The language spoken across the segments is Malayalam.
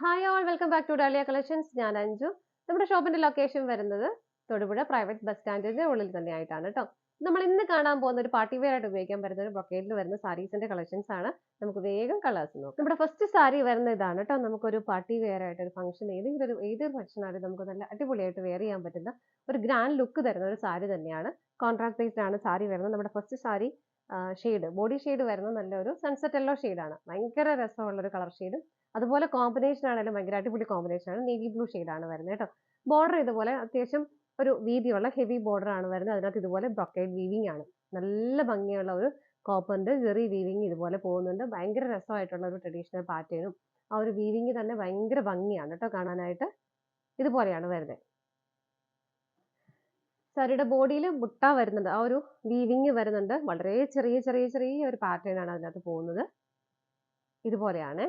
Hi all welcome back to Dahlia collections. ഞാൻ അഞ്ജു. നമ്മുടെ ഷോപ്പിന്റെ ലൊക്കേഷൻ വരുന്നത് തൊടുപുഴ പ്രൈവറ്റ് ബസ് സ്റ്റാൻഡിന്റെ ഉള്ളിൽ തന്നെയായിട്ടാണ് കേട്ടോ. നമ്മൾ ഇന്ന് കാണാൻ പോകുന്ന ഒരു പാർട്ടി വെയർ ആയിട്ട് ഉപയോഗിക്കാൻ പറ്റുന്ന ഒരു ബ്രൊക്കേഡിൽ വരുന്ന സാരീസിന്റെ കളക്ഷൻസ് ആണ്. നമുക്ക് വേഗം കളേഴ്സ് നോക്കാം. നമ്മുടെ ഫസ്റ്റ് സാരി വരുന്ന ഇതാണ് കേട്ടോ. നമുക്കൊരു പാർട്ടി വെയർ ആയിട്ട് ഒരു ഫംഗ്ഷൻ ഏതൊരു ഫംഗ്ഷൻ ആയിട്ട് നമുക്ക് നല്ല അടിപൊളിയായിട്ട് വെയർ ചെയ്യാൻ പറ്റുന്ന ഒരു ഗ്രാൻഡ് ലുക്ക് തരുന്ന ഒരു സാരി തന്നെയാണ്. കോൺട്രാസ്റ്റ് ബേസ്ഡ് ആണ് സാരി വരുന്നത്. നമ്മുടെ first sari shade body shade വരുന്നത് നല്ലൊരു സൺസെറ്റ് യെല്ലോ ഷെയ്ഡാണ്. ഭയങ്കര രസമുള്ള ഒരു കളർ ഷെയ്ഡ്. അതുപോലെ കോമ്പിനേഷൻ ആണെങ്കിലും ഭയങ്കര അടിപൊളി കോമ്പിനേഷൻ ആണ്. നേവി ബ്ലൂ ആണ് വരുന്നത് കേട്ടോ. ബോർഡർ ഇതുപോലെ അത്യാവശ്യം ഒരു വീതിയുള്ള ഹെവി ബോർഡർ ആണ് വരുന്നത്. അതിനകത്ത് ഇതുപോലെ ബ്രൊക്കേഡ് വീവിംഗ് ആണ്. നല്ല ഭംഗിയുള്ള ഒരു കോപ്പറിന്റെ ജെറി വീവിംഗ് ഇതുപോലെ പോകുന്നുണ്ട്. ഭയങ്കര രസമായിട്ടുള്ള ഒരു ട്രഡീഷണൽ പാറ്റേണും ആ ഒരു വീവിംഗ് തന്നെ ഭയങ്കര ഭംഗിയാണ് കേട്ടോ കാണാനായിട്ട്. ഇതുപോലെയാണ് വരുന്നത്. സാരിയുടെ ബോഡിയിൽ ബുട്ട വരുന്നുണ്ട്. ആ ഒരു വീവിംഗ് വരുന്നുണ്ട്. വളരെ ചെറിയ ചെറിയ ചെറിയ ഒരു പാറ്റേൺ ആണ് അതിനകത്ത് പോകുന്നത്. ഇതുപോലെയാണ്.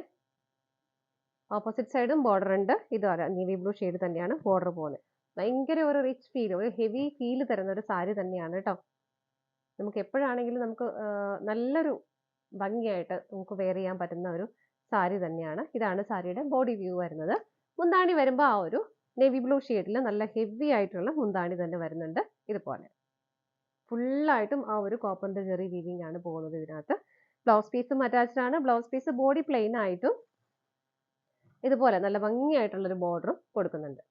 ഓപ്പോസിറ്റ് സൈഡും ബോർഡർ ഉണ്ട്. ഇതുപോലെ നേവി ബ്ലൂ ഷെയ്ഡ് തന്നെയാണ് ബോർഡർ പോകുന്നത്. ഭയങ്കര ഒരു റിച്ച് ഫീൽ, ഒരു ഹെവി ഫീൽ തരുന്ന ഒരു സാരി തന്നെയാണ് കേട്ടോ. നമുക്ക് എപ്പോഴാണെങ്കിലും നമുക്ക് നല്ലൊരു ഭംഗിയായിട്ട് നമുക്ക് വെയർ ചെയ്യാൻ പറ്റുന്ന ഒരു സാരി തന്നെയാണ്. ഇതാണ് സാരിയുടെ ബോഡി വ്യൂ വരുന്നത്. മുന്താണി വരുമ്പോൾ ആ ഒരു നേവി ബ്ലൂ ഷെയ്ഡിൽ നല്ല ഹെവി ആയിട്ടുള്ള മുന്താണി തന്നെ വരുന്നുണ്ട്. ഇതുപോലെ ഫുള്ളായിട്ടും ആ ഒരു കോപ്പറിന്റെ ജെറി വീവിംഗ് ആണ് പോകുന്നത് ഇതിനകത്ത്. ബ്ലൗസ് പീസും അറ്റാച്ച്ഡ് ആണ്. ബ്ലൗസ് പീസ് ബോഡി പ്ലെയിൻ ആയിട്ടും ഇതുപോലെ നല്ല ഭംഗിയായിട്ടുള്ളൊരു ബോർഡറും കൊടുക്കുന്നുണ്ട്.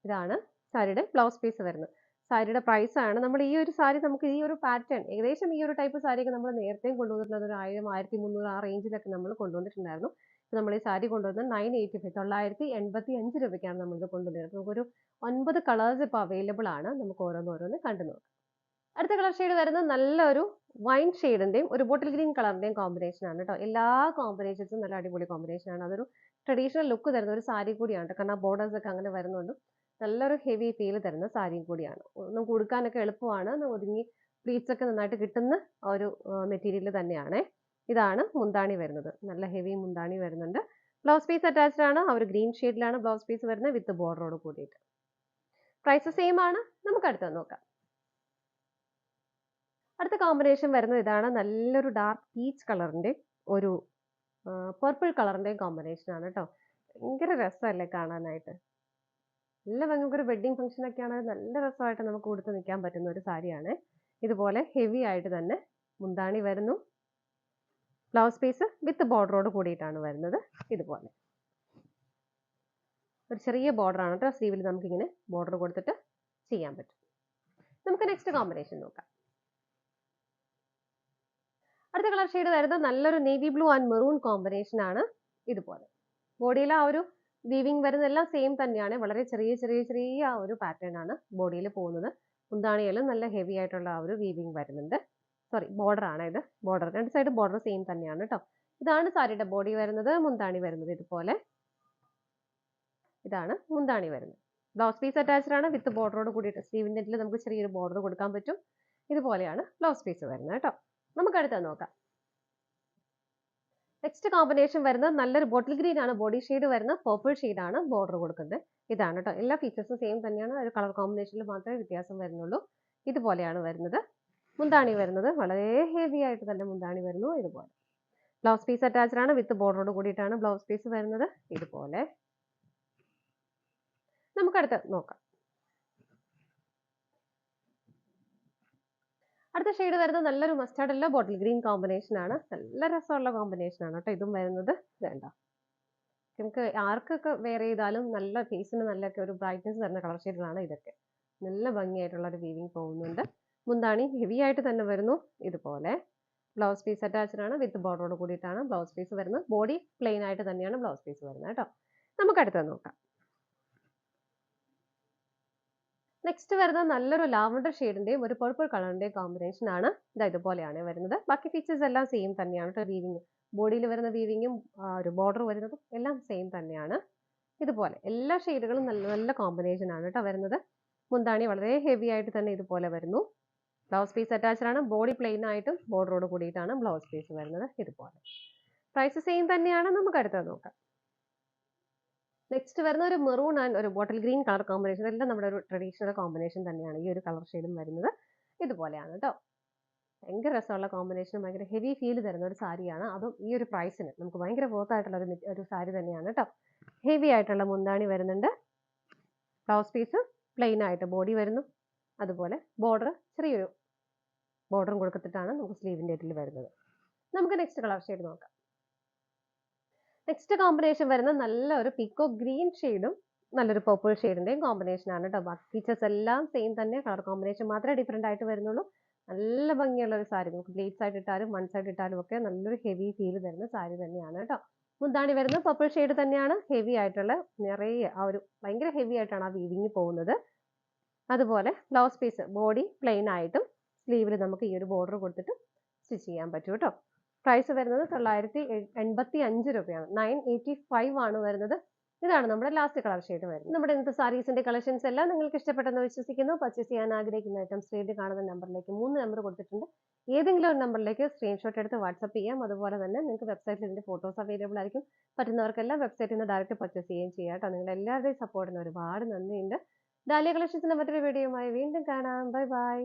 ഇതാണ് സാരിയുടെ ബ്ലൗസ് പീസ് വരുന്നത്. സാരിയുടെ പ്രൈസ് ആണ്, നമ്മൾ ഈ ഒരു സാരി നമുക്ക് ഈ ഒരു പാറ്റേൺ ഏകദേശം ഈ ഒരു ടൈപ്പ് സാരിയൊക്കെ നമ്മൾ നേരത്തെയും കൊണ്ടുവന്നിട്ടുള്ളത് ഒരു 1000, 1300 ആ റേഞ്ചിലൊക്കെ നമ്മൾ കൊണ്ടുവന്നിട്ടുണ്ടായിരുന്നു. നമ്മൾ ഈ സാരി കൊണ്ടുവന്നത് 985 985 രൂപയ്ക്കാണ് നമ്മളിത് കൊണ്ടുവന്നത്. നമുക്കൊരു 9 കളേഴ്സ് ഇപ്പോൾ അവൈലബിൾ ആണ്. നമുക്ക് ഓരോന്നോരോന്ന് കണ്ടു നോക്കാം. അടുത്ത കളർ ഷെയ്ഡ് വരുന്നത് നല്ലൊരു വൈൻ ഷെയ്ഡിന്റെയും ഒരു ബോട്ടിൽ ഗ്രീൻ കളറിന്റെയും കോമ്പിനേഷൻ ആണ് കേട്ടോ. എല്ലാ കോമ്പിനേഷൻസും നല്ല അടിപൊളി കോമ്പിനേഷൻ ആണ്. അതൊരു ട്രഡീഷണൽ ലുക്ക് തരുന്ന ഒരു സാരി കൂടിയാണ് കേട്ടോ. കാരണം ബോർഡേഴ്സ് ഒക്കെ അങ്ങനെ വരുന്നുണ്ട്. നല്ലൊരു ഹെവി ഫീൽ തരുന്ന സാരിയും കൂടിയാണ്. നമുക്ക് ഉടുക്കാനൊക്കെ എളുപ്പമാണ്. ഒതുങ്ങി പ്ലീറ്റ്സ് ഒക്കെ നന്നായിട്ട് കിട്ടുന്ന ഒരു മെറ്റീരിയൽ തന്നെയാണ്. ഇതാണ് മുന്താണി വരുന്നത്. നല്ല ഹെവി മുന്താണി വരുന്നുണ്ട്. ബ്ലൗസ് പീസ് അറ്റാച്ച്ഡ് ആണ്. ആ ഒരു ഗ്രീൻ ഷെയ്ഡിലാണ് ബ്ലൗസ് പീസ് വരുന്നത് വിത്ത് ബോർഡറോട് കൂടിയിട്ട്. പ്രൈസ് സെയിം ആണ്. നമുക്ക് അടുത്തത് നോക്കാം. അടുത്ത കോമ്പിനേഷൻ വരുന്നത് ഇതാണ്. നല്ലൊരു ഡാർക്ക് പീച്ച് കളറിന്റെ ഒരു പർപ്പിൾ കളറിന്റെയും കോമ്പിനേഷൻ ആണ് കേട്ടോ. ഭയങ്കര രസമല്ലേ കാണാനായിട്ട്. നല്ല നമുക്കൊരു വെഡ്ഡിങ് ഫംഗ്ഷൻ ഒക്കെ ആണെങ്കിൽ നല്ല രസമായിട്ട് നമുക്ക് കൊടുത്ത് നിൽക്കാൻ പറ്റുന്ന ഒരു സാരിയാണ്. ഇതുപോലെ ഹെവി ആയിട്ട് തന്നെ മുന്താണി വരുന്നു. ബ്ലൗസ് പീസ് വിത്ത് ബോർഡറോട് കൂടിയിട്ടാണ് വരുന്നത്. ഇതുപോലെ ഒരു ചെറിയ ബോർഡർ ആണ് കേട്ടോ. സ്ലീവിൽ നമുക്കിങ്ങനെ ബോർഡർ കൊടുത്തിട്ട് ചെയ്യാൻ പറ്റും. നമുക്ക് നെക്സ്റ്റ് കോമ്പിനേഷൻ നോക്കാം. അടുത്ത കളർ ഷെയ്ഡ് വരുന്നത് നല്ലൊരു navy blue and maroon combination ആണ്. ഇതുപോലെ ബോഡിയിൽ ആ ഒരു വീവിംഗ് വരുന്നതെല്ലാം സെയിം തന്നെയാണ്. വളരെ ചെറിയ ചെറിയ ചെറിയ ആ ഒരു പാറ്റേൺ ആണ് ബോഡിയിൽ പോകുന്നത്. മുന്താണിയിലും നല്ല ഹെവി ആയിട്ടുള്ള ആ ഒരു വീവിംഗ് വരുന്നുണ്ട്. സോറി, ബോർഡർ ആണ് ഇത്. ബോർഡർ രണ്ട് സൈഡ് ബോർഡർ സെയിം തന്നെയാണ് കേട്ടോ. ഇതാണ് സാരിയുടെ ബോഡി വരുന്നത്. മുന്താണി വരുന്നത് ഇതുപോലെ. ഇതാണ് മുന്താണി വരുന്നത്. ബ്ലൗസ് പീസ് അറ്റാച്ച്ഡ് ആണ് വിത്ത് ബോർഡറോട് കൂടിയിട്ട്. സ്ലീവിൻ്റെ നമുക്ക് ചെറിയൊരു ബോർഡർ കൊടുക്കാൻ പറ്റും. ഇതുപോലെയാണ് ബ്ലൗസ് പീസ് വരുന്നത് കേട്ടോ. നമുക്ക് അടുത്തത് നോക്കാം. നെക്സ്റ്റ് കോമ്പിനേഷൻ വരുന്നത് നല്ലൊരു ബോട്ടിൽ ഗ്രീൻ ആണ് ബോഡി ഷെയ്ഡ് വരുന്ന. പർപ്പിൾ ഷെയ്ഡ് ആണ് ബോർഡർ കൊടുക്കുന്നത്. ഇതാണ് കേട്ടോ. എല്ലാ ഫീച്ചേഴ്സും സെയിം തന്നെയാണ്. ഒരു കളർ കോമ്പിനേഷനിൽ മാത്രമേ വ്യത്യാസം വരുന്നുള്ളൂ. ഇതുപോലെയാണ് വരുന്നത്. മുന്താണി വരുന്നത് വളരെ ഹെവി ആയിട്ട് തന്നെ മുന്താണി വരുന്നു. ഇതുപോലെ ബ്ലൗസ് പീസ് അറ്റാച്ച്ഡ് ആണ് വിത്ത് ബോർഡറോട് കൂടിയിട്ടാണ് ബ്ലൗസ് പീസ് വരുന്നത്. ഇതുപോലെ നമുക്കടുത്ത് നോക്കാം. അടുത്ത ഷെയ്ഡ് വരുന്നത് നല്ലൊരു mustard yellow bottle green combination ആണ്. നല്ല രസമുള്ള കോമ്പിനേഷൻ ആണ് കേട്ടോ. ഇതും വരുന്നത് വേണ്ട നമുക്ക് ആർക്കൊക്കെ വെയർ ചെയ്താലും നല്ല ഫേസിന് നല്ലൊക്കെ ഒരു ബ്രൈറ്റ്നസ് തരുന്ന കളർ ഷെയ്ഡുകളാണ് ഇതൊക്കെ. നല്ല ഭംഗിയായിട്ടുള്ള ഒരു വീവിംഗ് പോകുന്നുണ്ട്. മുന്താണി ഹെവി ആയിട്ട് തന്നെ വരുന്നു. ഇതുപോലെ ബ്ലൗസ് പീസ് അറ്റാച്ച്ഡ് ആണ് വിത്ത് ബോർഡറോട് കൂടിയിട്ടാണ് ബ്ലൗസ് പീസ് വരുന്നത്. ബോഡി പ്ലെയിൻ ആയിട്ട് തന്നെയാണ് ബ്ലൗസ് പീസ് വരുന്നത് കേട്ടോ. നമുക്ക് അടുത്തത് നോക്കാം. നെക്സ്റ്റ് വരുന്നത് നല്ലൊരു ലാവണ്ടർ ഷെയ്ഡിന്റെയും ഒരു പർപ്പിൾ കളറിന്റെയും കോമ്പിനേഷൻ ആണ്. ഇതുപോലെയാണ് വരുന്നത്. ബാക്കി ഫീച്ചേഴ്സ് എല്ലാം സെയിം തന്നെയാണ് കേട്ടോ. വീവിങ് ബോഡിയിൽ വരുന്ന വീവിങ്ങും ഒരു ബോർഡർ വരുന്നതും എല്ലാം സെയിം തന്നെയാണ്. ഇതുപോലെ എല്ലാ ഷെയ്ഡുകളും നല്ല നല്ല കോമ്പിനേഷൻ ആണ് കേട്ടോ വരുന്നത്. മുന്താണി വളരെ ഹെവി ആയിട്ട് തന്നെ ഇതുപോലെ വരുന്നു. ബ്ലൗസ് പീസ് അറ്റാച്ച്ഡ് ആണ്. ബോഡി പ്ലെയിൻ ആയിട്ടും ബോർഡറോട് കൂടിയിട്ടാണ് ബ്ലൗസ് പീസ് വരുന്നത്. ഇതുപോലെ പ്രൈസ് സെയിം തന്നെയാണ്. നമുക്ക് അടുത്തത് നോക്കാം. നെക്സ്റ്റ് വരുന്ന ഒരു മെറൂൺ ആൻഡ് ഒരു ബോട്ടിൽ ഗ്രീൻ കളർ കോമ്പിനേഷൻ. എല്ലാം നമ്മുടെ ഒരു ട്രഡീഷണൽ കോമ്പിനേഷൻ തന്നെയാണ്. ഈ ഒരു കളർ ഷെയ്ഡും വരുന്നത് ഇതുപോലെയാണ് കേട്ടോ. ഭയങ്കര രസമുള്ള കോമ്പിനേഷനും ഭയങ്കര ഹെവി ഫീൽ തരുന്ന ഒരു സാരിയാണ്. അതും ഈ ഒരു പ്രൈസിന് നമുക്ക് ഭയങ്കര വർത്ത് ആയിട്ടുള്ള ഒരു സാരി തന്നെയാണ് കേട്ടോ. ഹെവി ആയിട്ടുള്ള മുന്താണി വരുന്നുണ്ട്. ബ്ലൗസ് പീസ് പ്ലെയിൻ ആയിട്ട് ബോഡി വരുന്നു. അതുപോലെ ബോർഡർ ചെറിയൊരു ബോർഡറും കൊടുത്തിട്ടാണ് നമുക്ക് സ്ലീവിൻ്റെ ഇതിൽ വരുന്നത്. നമുക്ക് നെക്സ്റ്റ് കളർ ഷെയ്ഡ് നോക്കാം. നെക്സ്റ്റ് കോമ്പിനേഷൻ വരുന്ന നല്ലൊരു പീക്കോ ഗ്രീൻ ഷെയ്ഡും നല്ലൊരു പർപ്പിൾ ഷെയ്ഡിന്റെയും കോമ്പിനേഷൻ ആണ് കേട്ടോ. ബാക്കി ഫീച്ചേഴ്സ് എല്ലാം സെയിം തന്നെ, കളർ കോമ്പിനേഷൻ മാത്രമേ ഡിഫറെന്റ് ആയിട്ട് വരുന്നുള്ളൂ. നല്ല ഭംഗിയുള്ള ഒരു സാരി, നമുക്ക് പ്ലീറ്റ്സ് ആയിട്ട് ഇട്ടാലും വൺ സൈഡ് ഇട്ടാലും ഒക്കെ നല്ലൊരു ഹെവി ഫീൽ തരുന്ന സാരി തന്നെയാണ് കേട്ടോ. മുന്താണി വരുന്ന പർപ്പിൾ ഷെയ്ഡ് തന്നെയാണ്. ഹെവി ആയിട്ടുള്ള നിറയെ ആ ഒരു ഭയങ്കര ഹെവി ആയിട്ടാണ് ആ വീവിങ് പോകുന്നത്. അതുപോലെ ബ്ലൗസ് പീസ് ബോഡി പ്ലെയിൻ ആയിട്ടും സ്ലീവിൽ നമുക്ക് ഈ ഒരു ബോർഡർ കൊടുത്തിട്ട് സ്റ്റിച്ച് ചെയ്യാൻ പറ്റും കേട്ടോ. പ്രൈസ് വരുന്നത് 985 രൂപയാണ്. 985 ആണ് വരുന്നത്. ഇതാണ് നമ്മുടെ ലാസ്റ്റ് കളർ ഷെയ്ഡ് വരുന്നത്. നമ്മുടെ ഇന്നത്തെ സാരീസിന്റെ കളക്ഷൻസ് എല്ലാം നിങ്ങൾക്ക് ഇഷ്ടപ്പെട്ടെന്ന് വിശ്വസിക്കുന്നു. പർച്ചേസ് ചെയ്യാൻ ആഗ്രഹിക്കുന്ന ഐറ്റം സ്ക്രീനിൽ കാണുന്ന നമ്പറിലേക്ക് 3 നമ്പർ കൊടുത്തിട്ടുണ്ട്. ഏതെങ്കിലും ഒരു നമ്പറിലേക്ക് സ്ക്രീൻഷോട്ട് എടുത്ത് വാട്സപ്പ് ചെയ്യാം. അതുപോലെ തന്നെ നിങ്ങൾക്ക് വെബ്സൈറ്റിൽ ഇതിന്റെ ഫോട്ടോസ് അവൈലബിൾ ആയിരിക്കും. പറ്റുന്നവർക്കെല്ലാം വെബ്സൈറ്റിൽ നിന്ന് ഡയറക്റ്റ് പർച്ചേസ് ചെയ്യുകയും ചെയ്യാം കേട്ടോ. നിങ്ങൾ എല്ലാവരുടെയും സപ്പോർട്ടിന് ഒരുപാട് നന്ദിയുണ്ട്. ഡാലിയ കളക്ഷൻസിന്റെ മറ്റൊരു വീഡിയോയുമായി വീണ്ടും കാണാം. Bye bye.